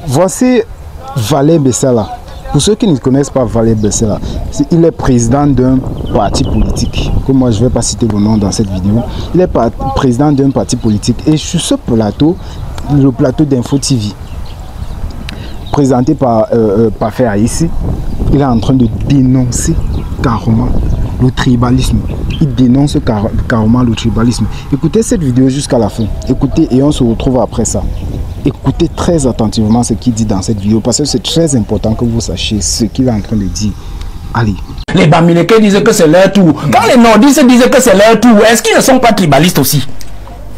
Voici Valère Bessala. Pour ceux qui ne connaissent pas Valère Bessala, il est président d'un parti politique. Comme moi, je ne vais pas citer le nom dans cette vidéo. Il est président d'un parti politique. Et sur ce plateau, le plateau d'Info TV, présenté par Parfait ici, il est en train de dénoncer carrément le tribalisme. Il dénonce carrément le tribalisme. Écoutez cette vidéo jusqu'à la fin. Écoutez et on se retrouve après ça. Écoutez très attentivement ce qu'il dit dans cette vidéo parce que c'est très important que vous sachiez ce qu'il est en train de dire. Allez. Les Bamileke disent que c'est leur tour. Quand les nordistes disent que c'est leur tour, est-ce qu'ils ne sont pas tribalistes aussi?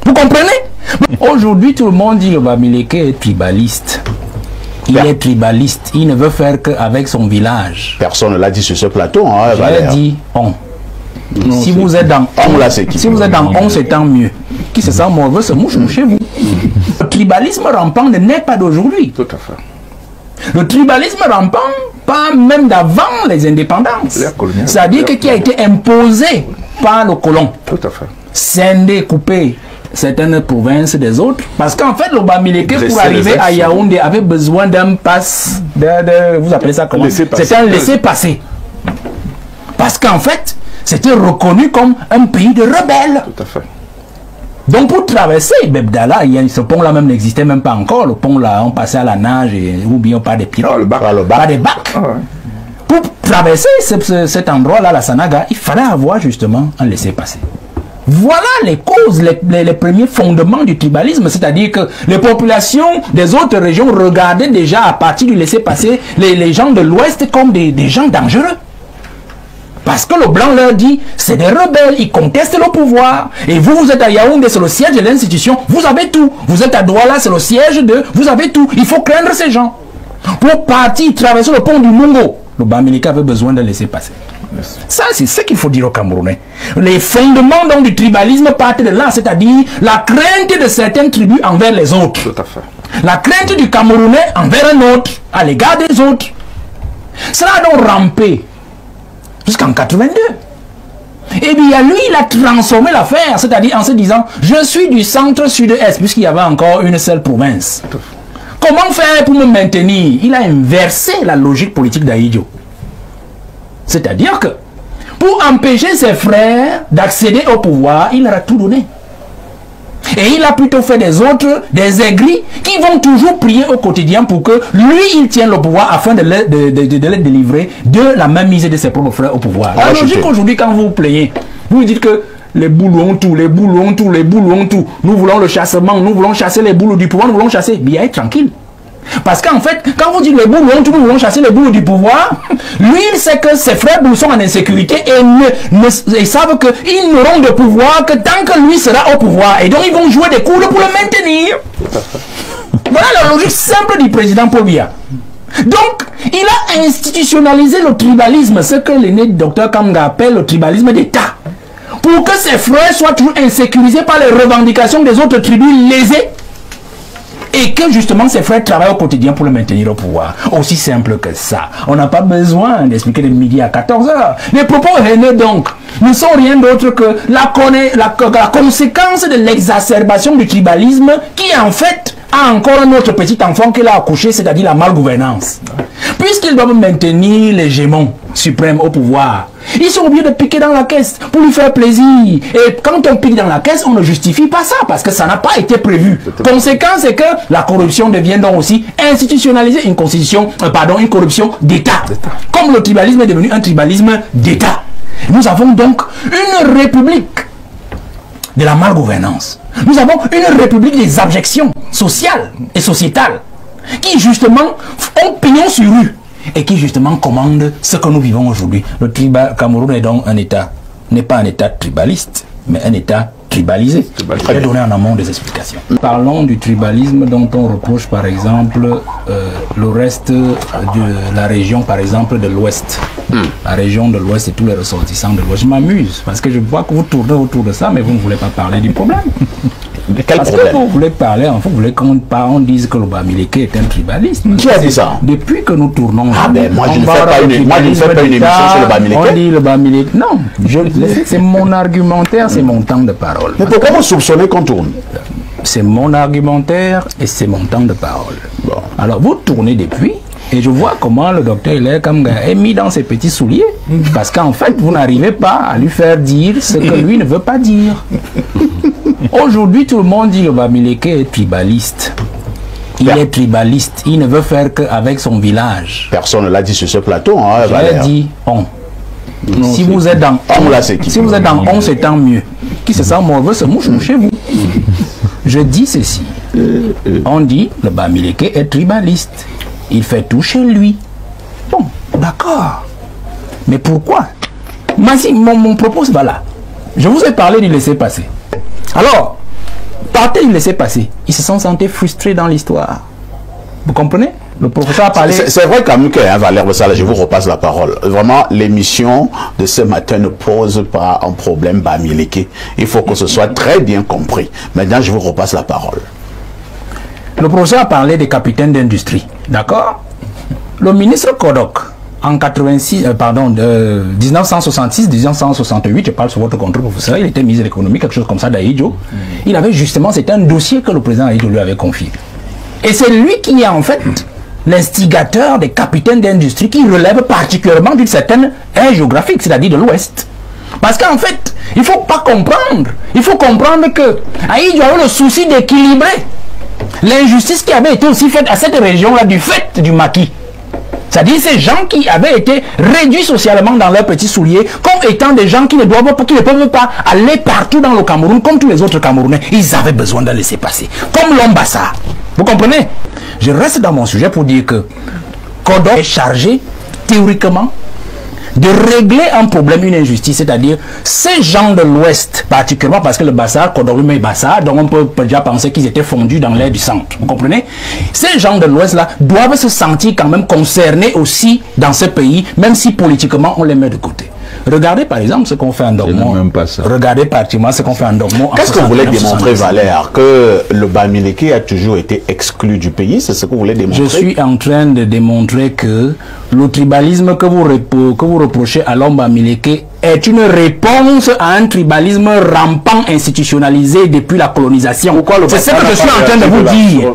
Vous comprenez? Aujourd'hui, tout le monde dit que le Bamileke est tribaliste. Il est tribaliste. Il ne veut faire qu'avec son village. Personne ne l'a dit sur ce plateau. Hein, j'ai dit on. Non, si vous êtes dans on, c'est tant mieux. Qui se sent mauvais se mouche chez vous. Le tribalisme rampant ne naît pas d'aujourd'hui. Tout à fait. Le tribalisme rampant, pas même d'avant les indépendances. C'est-à-dire qui a été imposé par le colon. Tout à fait. Scindé, coupé certaines provinces des autres. Parce qu'en fait, le Bamileke, pour arriver à Yaoundé, avait besoin d'un passe, vous appelez ça comment? C'était un laissez-passer. Parce qu'en fait, c'était reconnu comme un pays de rebelles. Tout à fait. Donc pour traverser Bebdala, ce pont-là même n'existait même pas encore. Le pont-là, on passait à la nage ou bien pas des pirogues, pas des bacs. Ah ouais. Pour traverser cet endroit-là, la Sanaga, il fallait avoir justement un laissez-passer. Voilà les causes, les premiers fondements du tribalisme, c'est-à-dire que les populations des autres régions regardaient déjà à partir du laissez-passer les gens de l'Ouest comme des gens dangereux. Parce que le blanc leur dit, c'est des rebelles, ils contestent le pouvoir. Et vous, vous êtes à Yaoundé, c'est le siège de l'institution, vous avez tout. Vous êtes à Douala, c'est le siège de... Vous avez tout. Il faut craindre ces gens. Pour partir, traverser le pont du Mungo, le Bamileke avait besoin de laisser passer. Ça, c'est ce qu'il faut dire aux Camerounais. Les fondements donc, du tribalisme partent de là, c'est-à-dire la crainte de certaines tribus envers les autres. Tout à fait. La crainte du Camerounais envers un autre, à l'égard des autres. Cela a donc rampé jusqu'en 82. Et bien lui, il a transformé l'affaire, c'est-à-dire en se disant, je suis du centre-sud-est, puisqu'il y avait encore une seule province. Comment faire pour me maintenir? Il a inversé la logique politique d'Ahidjo. C'est-à-dire que, pour empêcher ses frères d'accéder au pouvoir, il leur a tout donné. Et il a plutôt fait des autres, des aigris, qui vont toujours prier au quotidien pour que lui, il tienne le pouvoir afin de les délivrer de la mainmise de ses propres frères au pouvoir. La logique aujourd'hui, quand vous vous plaignez, vous dites que les boules ont tout, les boules ont tout, les boules ont tout. Nous voulons le chassement, nous voulons chasser les boules du pouvoir, nous voulons chasser. Bien, être tranquille. Parce qu'en fait, quand vous dites les boules ont tout, nous voulons chasser les boules du pouvoir, lui, il sait que ses frères boules sont en insécurité et savent qu'ils n'auront de pouvoir que tant que lui sera au pouvoir. Et donc, ils vont jouer des coups pour le maintenir. Voilà la logique simple du président Paul Biya. Donc, il a institutionnalisé le tribalisme, ce que l'aîné docteur Kamga appelle le tribalisme d'État. Pour que ses frères soient toujours insécurisés par les revendications des autres tribus lésées. Et que justement ses frères travaillent au quotidien pour le maintenir au pouvoir. Aussi simple que ça. On n'a pas besoin d'expliquer de midi à 14 h. Les propos haineux donc ne sont rien d'autre que la conséquence de l'exacerbation du tribalisme qui en fait a encore un autre petit enfant qu'il a accouché, c'est-à-dire la malgouvernance. Puisqu'ils doivent maintenir l'hégémon suprême au pouvoir, ils sont obligés de piquer dans la caisse pour lui faire plaisir. Et quand on pique dans la caisse, on ne justifie pas ça parce que ça n'a pas été prévu. Conséquence, c'est que la corruption devient donc aussi institutionnalisée, une corruption d'État. Comme le tribalisme est devenu un tribalisme d'État. Nous avons donc une république de la malgouvernance. Nous avons une république des abjections sociales et sociétales qui justement ont pignon sur rue et qui justement commandent ce que nous vivons aujourd'hui. Le Cameroun est donc un État, n'est pas un État tribaliste, mais un État tribalisé. Je vais donner en amont des explications. Parlons du tribalisme dont on reproche par exemple le reste de la région, par exemple de l'Ouest. La région de l'Ouest et tous les ressortissants de l'Ouest. Je m'amuse parce que je vois que vous tournez autour de ça, mais vous ne voulez pas parler du problème. Quel Parce problème? que vous voulez parler, en fait, vous voulez qu'on dise que le Bamileke est un tribaliste. Qui a dit ça? Depuis que nous tournons. Ah ben moi je ne fais pas une émission sur le Bamileke. On dit le Bamileke. Non, c'est mon argumentaire, c'est mon temps de parole. Mais pourquoi vous soupçonnez qu'on tourne? c'est mon argumentaire et c'est mon temps de parole. Bon. Alors vous tournez depuis et je vois comment le docteur Hilaire Kamga est mis dans ses petits souliers parce qu'en fait vous n'arrivez pas à lui faire dire ce que lui ne veut pas dire. Aujourd'hui tout le monde dit que Bamileke est tribaliste. Il est tribaliste, il ne veut faire qu'avec son village. Personne ne l'a dit sur ce plateau. Hein, j'ai dit on. Non, si vous êtes dans on, c'est tant mieux. Qui se sent mauvais se mouche chez vous. Je dis ceci. On dit le Bamileke est tribaliste. Il fait tout chez lui. Bon, d'accord. Mais pourquoi? Mon propos, c'est là. Je vous ai parlé du laisser-passer. Alors, partez du laisser-passer. Ils se sont sentis frustrés dans l'histoire. Vous comprenez? Le professeur a parlé... C'est vrai quand même que Valère Bessala, je vous repasse la parole. Vraiment, l'émission de ce matin ne pose pas un problème Bamileke. Il faut que ce soit très bien compris. Maintenant, je vous repasse la parole. Le professeur a parlé des capitaines d'industrie. D'accord? Le ministre Kodok, en 1966-1968, je parle sur votre contrôle, professeur, il était ministre de l'économie, quelque chose comme ça d'Aïdjo. Il avait justement, c'était un dossier que le président Aïdjo lui avait confié. Et c'est lui qui est en fait l'instigateur des capitaines d'industrie qui relèvent particulièrement d'une certaine aire géographique, c'est-à-dire de l'Ouest. Parce qu'en fait, il ne faut pas comprendre. Il faut comprendre que Aïdjo avait le souci d'équilibrer l'injustice qui avait été aussi faite à cette région-là du fait du maquis. C'est-à-dire ces gens qui avaient été réduits socialement dans leurs petits souliers comme étant des gens qui ne peuvent pas aller partout dans le Cameroun comme tous les autres Camerounais. Ils avaient besoin de laisser passer. Comme l'Ombassa. Vous comprenez? Je reste dans mon sujet pour dire que Kodok est chargé, théoriquement, de régler un problème, une injustice, c'est-à-dire ces gens de l'Ouest, particulièrement parce que le Bassa, Kodok et Bassa, donc on peut déjà penser qu'ils étaient fondus dans l'air du centre, vous comprenez? Ces gens de l'Ouest-là doivent se sentir quand même concernés aussi dans ce pays, même si politiquement on les met de côté. Regardez par exemple ce qu'on fait en Dormont. Regardez particulièrement ce qu'on fait en Dormont. Qu'est-ce que vous voulez démontrer, Valère? Que le Bamileke a toujours été exclu du pays? C'est ce que vous voulez démontrer? Je suis en train de démontrer que le tribalisme que vous reprochez à l'homme Bamileke est une réponse à un tribalisme rampant institutionnalisé depuis la colonisation. C'est ce que je suis en train de vous dire.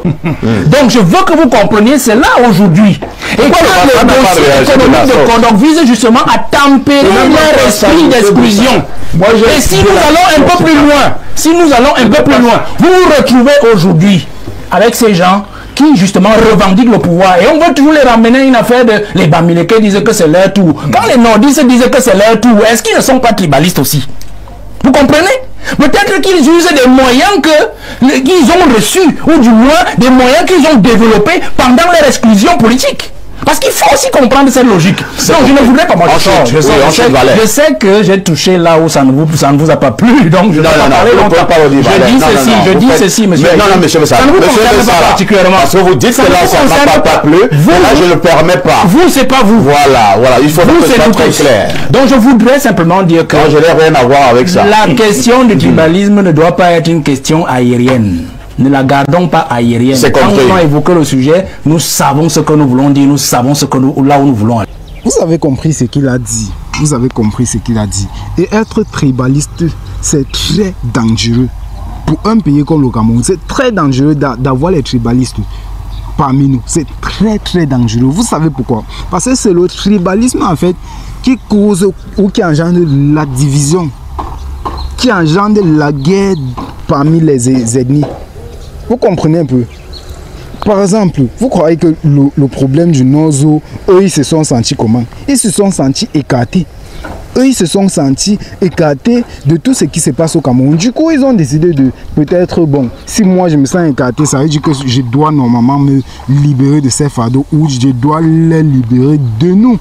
Donc je veux que vous compreniez cela aujourd'hui. Et quand le dossier économique de Kodok vise justement à tempérer leur esprit d'exclusion. Et si nous allons un peu plus loin, vous vous retrouvez aujourd'hui avec ces gens qui justement revendiquent le pouvoir. Et on veut toujours les ramener à une affaire de... Les Bamileke disent que c'est leur tour. Quand les nordistes disent que c'est leur tour, est-ce qu'ils ne sont pas tribalistes aussi? Vous comprenez? Peut-être qu'ils usent des moyens qu'ils ont reçus, ou du moins des moyens qu'ils ont développés pendant leur exclusion politique. Parce qu'il faut aussi comprendre cette logique. Donc je ne voudrais pas je sais que j'ai touché là où ça ne vous a pas plu. Donc je ne vais pas parler longtemps. Je dis ceci, monsieur. Non, monsieur, ça ne vous concerne pas particulièrement. Parce que vous dites que là, ça ne m'a pas plu. Là, je ne le permets pas. Vous, c'est pas vous. Voilà. Il faut que ce soit très clair. Donc je voudrais simplement dire que... je n'ai rien à voir avec ça. La question du tribalisme ne doit pas être une question aérienne. Ne la gardons pas aérienne. Quand nous avons évoqué le sujet, nous savons ce que nous voulons dire, nous savons là où nous voulons aller. Vous avez compris ce qu'il a dit. Vous avez compris ce qu'il a dit. Et être tribaliste, c'est très dangereux. Pour un pays comme le Cameroun, c'est très dangereux d'avoir les tribalistes parmi nous. C'est très très dangereux. Vous savez pourquoi? Parce que c'est le tribalisme en fait qui cause ou qui engendre la division, qui engendre la guerre parmi les ethnies. Vous comprenez un peu? Par exemple, vous croyez que le problème du Nozo, eux ils se sont sentis comment? Ils se sont sentis écartés. Eux ils se sont sentis écartés de tout ce qui se passe au Cameroun. Du coup ils ont décidé de peut-être, bon, si moi je me sens écarté, ça veut dire que je dois normalement me libérer de ces fardeaux ou je dois les libérer de nous.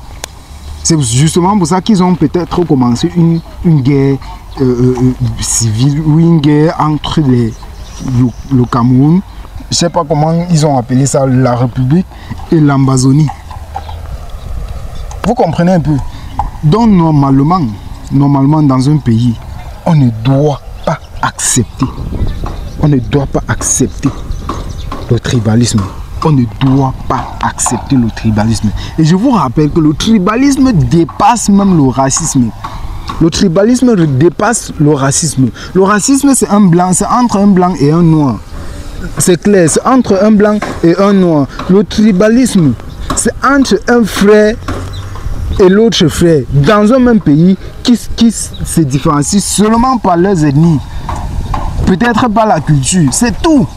C'est justement pour ça qu'ils ont peut-être commencé une guerre civile ou une guerre entre le Cameroun, je ne sais pas comment ils ont appelé ça, la République et l'Ambazonie. Vous comprenez un peu? Donc normalement dans un pays, on ne doit pas accepter le tribalisme. On ne doit pas accepter le tribalisme. Et je vous rappelle que le tribalisme dépasse même le racisme. Le tribalisme dépasse le racisme. Le racisme, c'est un blanc, c'est entre un blanc et un noir. c'est clair, c'est entre un blanc et un noir. Le tribalisme, c'est entre un frère et l'autre frère dans un même pays qui se différencient seulement par leurs ethnies, peut-être par la culture, c'est tout.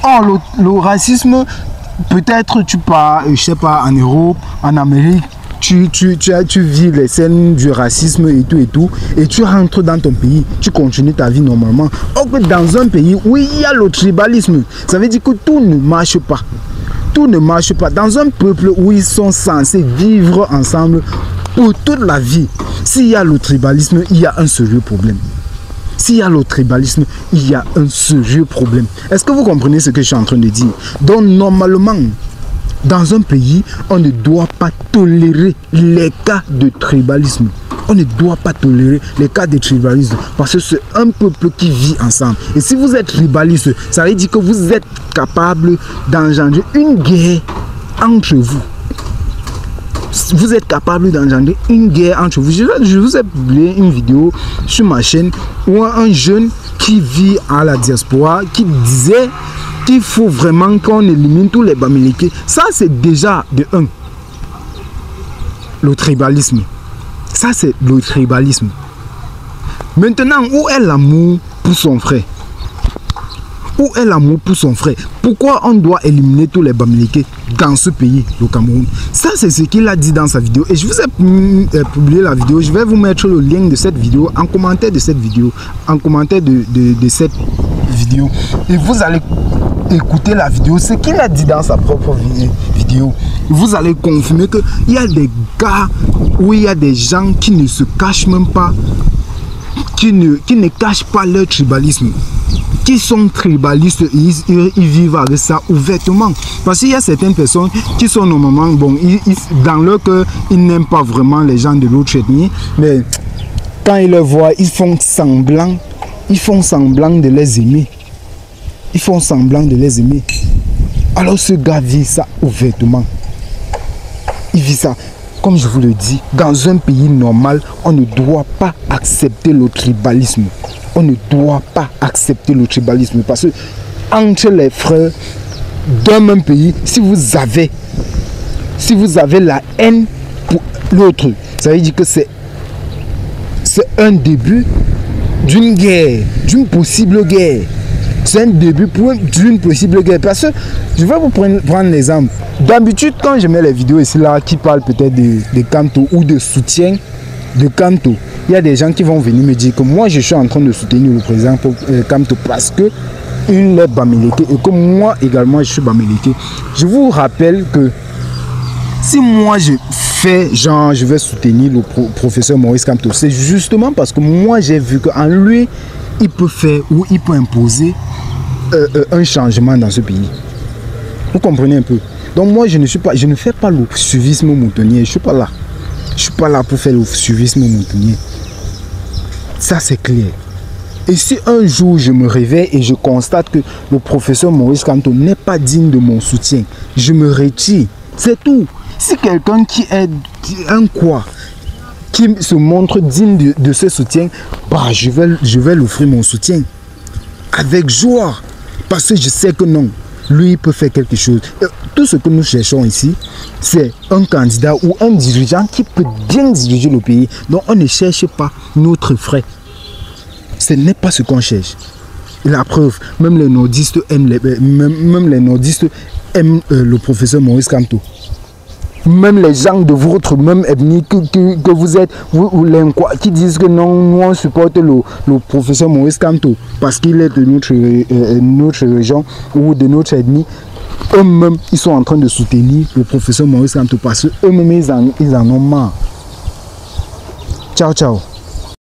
Or, le racisme, peut-être tu pars, je sais pas, en Europe, en Amérique, tu vis les scènes du racisme et tout, et tu rentres dans ton pays, tu continues ta vie normalement. Or que dans un pays où il y a le tribalisme, ça veut dire que tout ne marche pas. Tout ne marche pas. Dans un peuple où ils sont censés vivre ensemble pour toute la vie, s'il y a le tribalisme, il y a un sérieux problème. S'il y a le tribalisme, il y a un sérieux problème. Est-ce que vous comprenez ce que je suis en train de dire? Donc normalement, dans un pays, on ne doit pas tolérer les cas de tribalisme. On ne doit pas tolérer les cas de tribalisme parce que c'est un peuple qui vit ensemble. Et si vous êtes tribaliste, ça veut dire que vous êtes capable d'engendrer une guerre entre vous. Vous êtes capable d'engendrer une guerre entre vous. Je vous ai publié une vidéo sur ma chaîne où un jeune qui vit à la diaspora qui disait qu'il faut vraiment qu'on élimine tous les Bamileke. Ça, c'est déjà de un. Le tribalisme. Ça, c'est le tribalisme. Maintenant, où est l'amour pour son frère? Où est l'amour pour son frère? Pourquoi on doit éliminer tous les Bamileke dans ce pays, le Cameroun? Ça, c'est ce qu'il a dit dans sa vidéo. Et je vous ai publié la vidéo. Je vais vous mettre le lien de cette vidéo en commentaire de cette vidéo. En commentaire de cette vidéo. Et vous allez écouter la vidéo, ce qu'il a dit dans sa propre vidéo. Vous allez confirmer qu'il y a des gars où il y a des gens qui ne se cachent même pas, qui ne cachent pas leur tribalisme, qui sont tribalistes et ils vivent avec ça ouvertement. Parce qu'il y a certaines personnes qui sont normalement, bon, dans leur cœur, ils n'aiment pas vraiment les gens de l'autre ethnie, mais quand ils les voient, ils font semblant de les aimer. Ils font semblant de les aimer. Alors ce gars vit ça ouvertement. Il vit ça. Comme je vous le dis, dans un pays normal, on ne doit pas accepter le tribalisme. On ne doit pas accepter le tribalisme. Parce que entre les frères d'un même pays, si vous avez la haine pour l'autre, ça veut dire que c'est un début d'une guerre, d'une possible guerre. C'est un début d'une possible guerre. Parce que je vais vous prendre l'exemple. D'habitude, quand je mets les vidéos ici là qui parlent peut-être de Kanto ou de soutien de Kanto, il y a des gens qui vont venir me dire que moi je suis en train de soutenir le président Kanto parce que il est Bamileke et que moi également je suis Bamileke. Je vous rappelle que si moi je fais genre je vais soutenir le professeur Maurice Kamto, c'est justement parce que moi j'ai vu qu'en lui il peut faire ou il peut imposer un changement dans ce pays. Vous comprenez un peu? Donc moi je ne fais pas le suivisme moutonnier. Je suis pas là. Je suis pas là pour faire le suivisme moutonnier. Ça c'est clair. Et si un jour je me réveille et je constate que le professeur Maurice Kamto n'est pas digne de mon soutien, je me retire. C'est tout. Si quelqu'un qui est un quoi qui se montre digne de ce soutien, bah, je vais l'offrir mon soutien avec joie parce que je sais que non, lui il peut faire quelque chose. Et tout ce que nous cherchons ici, c'est un candidat ou un dirigeant qui peut bien diriger le pays. Donc on ne cherche pas notre frère. Ce n'est pas ce qu'on cherche. Et la preuve, même les nordistes aiment le professeur Maurice Kamto. Même les gens de votre même ethnie que vous êtes, qui disent que non, nous on supporte le professeur Maurice Kamto parce qu'il est de notre région ou de notre ethnie. Eux-mêmes, ils sont en train de soutenir le professeur Maurice Kamto parce qu'eux-mêmes, ils en ont marre. Ciao, ciao.